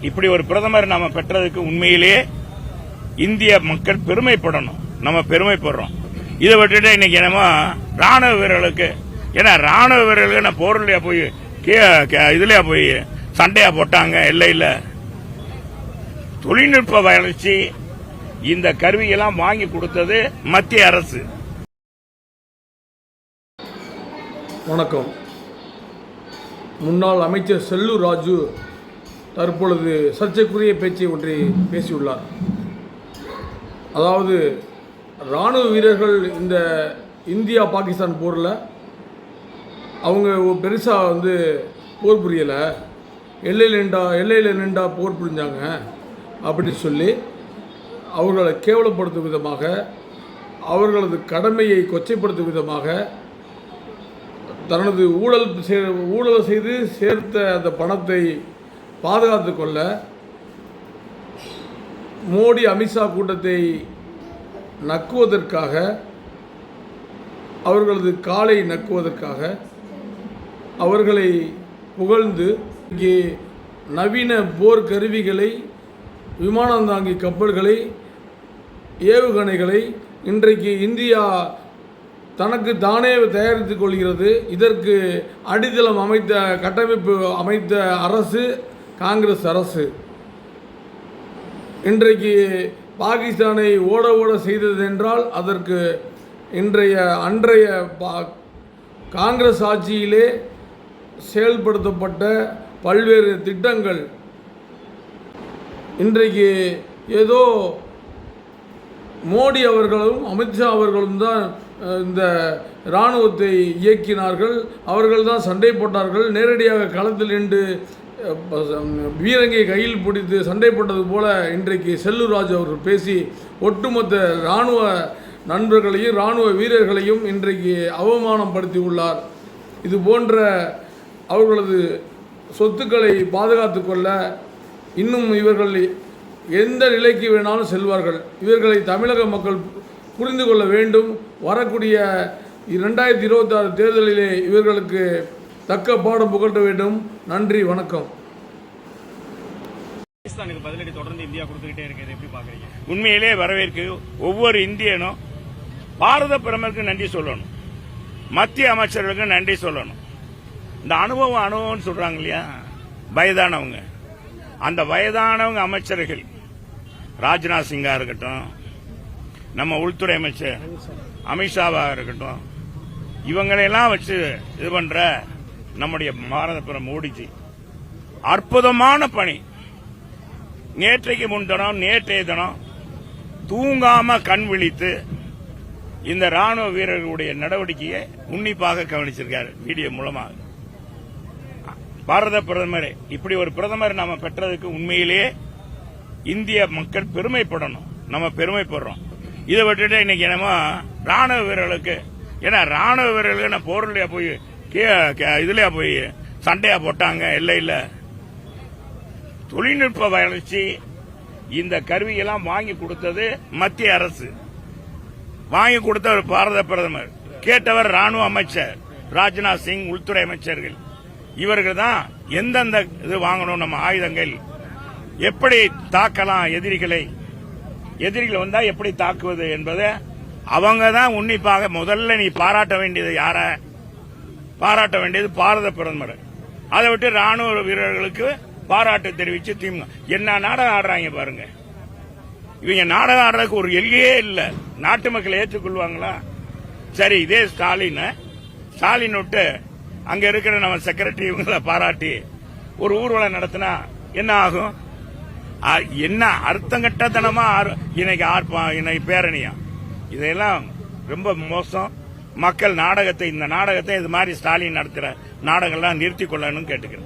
இப்படி ஒரு பிரதமர் நாம பெற்றதுக்கு உண்மையிலேயே இந்திய மக்கள் பெருமைப்படணும். நம்ம பெருமைப்படுறோம். இதை விட்டுட்டு இன்னைக்கு என்னமோ ராணுவ வீரர்களுக்கு, ஏன்னா ராணுவ வீரர்களுக்கு நான் போர்லையா போய் இதுலயா போய் சண்டையா போட்டாங்க எல்லையில். தொழில்நுட்ப வளர்ச்சி இந்த கருவியெல்லாம் வாங்கி கொடுத்தது மத்திய அரசு. வணக்கம். முன்னாள் அமைச்சர் செல்லூர் ராஜு தற்பொழுது சர்ச்சைக்குரிய பேச்சை ஒன்றை பேசியுள்ளார். அதாவது இராணுவ வீரர்கள் இந்த இந்தியா பாகிஸ்தான் போரில் அவங்க பெருசாக போர் புரியலை, எல்லையில் நின்றா போர் புரிஞ்சாங்க அப்படி சொல்லி அவர்களை கேவலப்படுத்தும் விதமாக, அவர்களது கடமையை கொச்சைப்படுத்தும் விதமாக, தனது ஊழல் செய்து சேர்த்த அந்த பணத்தை பாதுகாத்து கொள்ள மோடி அமித்ஷா கூட்டத்தை நக்குவதற்காக, அவர்களது காலை நக்குவதற்காக அவர்களை புகழ்ந்து இங்கே நவீன போர் கருவிகளை, விமானம் தாங்கி கப்பல்களை, ஏவுகணைகளை இன்றைக்கு இந்தியா தனக்கு தானே தயாரித்துக் கொள்கிறது. இதற்கு அடித்தளம் கட்டமைப்பு அமைத்த அரசு காங்கிரஸ் அரசு. இன்றைக்கு பாகிஸ்தானை ஓட செய்தது என்றால் அதற்கு அன்றைய காங்கிரஸ் ஆட்சியிலே செயல்படுத்தப்பட்ட பல்வேறு திட்டங்கள் இன்றைக்கு ஏதோ மோடி அவர்களும் அமித்ஷா அவர்களும் தான் இந்த இராணுவத்தை இயக்கினார்கள், அவர்கள் தான் சண்டை போட்டார்கள், நேரடியாக களத்தில் நின்று வீரங்கை கையில் பிடித்து சண்டை போட்டது போல இன்றைக்கு செல்லூர் ராஜு அவர்கள் பேசி ஒட்டுமொத்த இராணுவ நண்பர்களையும் இராணுவ வீரர்களையும் இன்றைக்கு அவமானப்படுத்தி உள்ளார். இது போன்ற அவர்களது சொத்துக்களை பாதுகாத்து கொள்ள இன்னும் இவர்கள் எந்த நிலைக்கு வேணாலும் செல்வார்கள். இவர்களை தமிழக மக்கள் புரிந்து கொள்ள வேண்டும். வரக்கூடிய 2026 தேர்தலிலே இவர்களுக்கு தக்க பாடம் புகட்ட வேண்டும். நன்றி, வணக்கம். பதிலடி தொடர்ந்து இந்தியா கொடுத்துக்கிட்டே இருக்கிறது, எப்படி பாக்குறீங்க? உண்மையிலே வரவேற்கு ஒவ்வொரு இந்தியனும் பாரத பிரதமருக்கு நன்றி சொல்லணும், மத்திய அமைச்சர்களுக்கு நன்றி சொல்லணும். இந்த அனுபவம் சொல்றாங்க இல்லையா, வயதானவங்க, அந்த வயதானவங்க அமைச்சர்கள், ராஜ்நாத் சிங்கா இருக்கட்டும், நம்ம உள்துறை அமைச்சர் அமித்ஷாவா இருக்கட்டும், இவங்களையெல்லாம் வச்சு இது பண்ற நம்முடைய பாரத பிரதமர் மோடிஜி அற்புதமான பணி. நேற்றைக்கு முன்தினம் நேற்றைய தினம் தூங்காம கண் விழித்து இந்த ராணுவ வீரர்களுடைய நடவடிக்கையை உன்னிப்பாக கவனிச்சிருக்காரு வீடியோ மூலமாக. பாரத பிரதமர் இப்படி ஒரு பிரதமர் நாம பெற்றதுக்கு உண்மையிலேயே இந்திய மக்கள் பெருமைப்படணும். நம்ம பெருமைப்படுறோம். இதை விட்டுட்டு இன்னைக்கு என்னமோ ராணுவ வீரர்களுக்கு, ஏன்னா ராணுவ வீரர்களுக்கு நான் போர்லையா போய் இதுலயா போய் சண்டையா போட்டாங்க எல்லையில். தொழில்நுட்ப வளர்ச்சி இந்த கருவியெல்லாம் வாங்கி கொடுத்தது மத்திய அரசு. வாங்கி கொடுத்தவர் பாரத பிரதமர், கேட்டவர் ராணுவ அமைச்சர் ராஜ்நாத் சிங், உள்துறை அமைச்சர்கள். இவர்கள் தான் எந்தெந்த இது வாங்கணும், நம்ம ஆயுதங்கள் எப்படி தாக்கலாம், எதிரிகள் வந்தா எப்படி தாக்குவது என்பதை அவங்க தான் உன்னிப்பாக. முதல்ல நீ பாராட்ட வேண்டியது யார? பாராட்ட வேண்டியது பாரத பிரதமர். அதை விட்டு ராணுவ வீரர்களுக்கு பாராட்டு தெரிவிச்சு திமுக என்ன நாடகம் ஆடுறாங்க பாருங்க. இவங்க நாடகம் ஆடுறதுக்கு ஒரு எல்லையே இல்ல. நாட்டு மக்கள் ஏற்றுக்கொள்வாங்களா? சரி, இதே ஸ்டாலின் விட்டு அங்க இருக்கிற நம்ம செக்ரட்டரி இவங்களை பாராட்டி ஒரு ஊர்வலம் நடத்தினா என்ன ஆகும்? என்ன அர்த்தங்கட்டத்தனமா இன்னைக்கு பேரணியா? இதெல்லாம் ரொம்ப மோசம். மக்கள் இந்த நாடகத்தை இது மாதிரி ஸ்டாலின் நடத்துற நாடகங்கள்லாம் நிறுத்திக் கொள்ளணும்னு கேட்டுக்கிறேன்.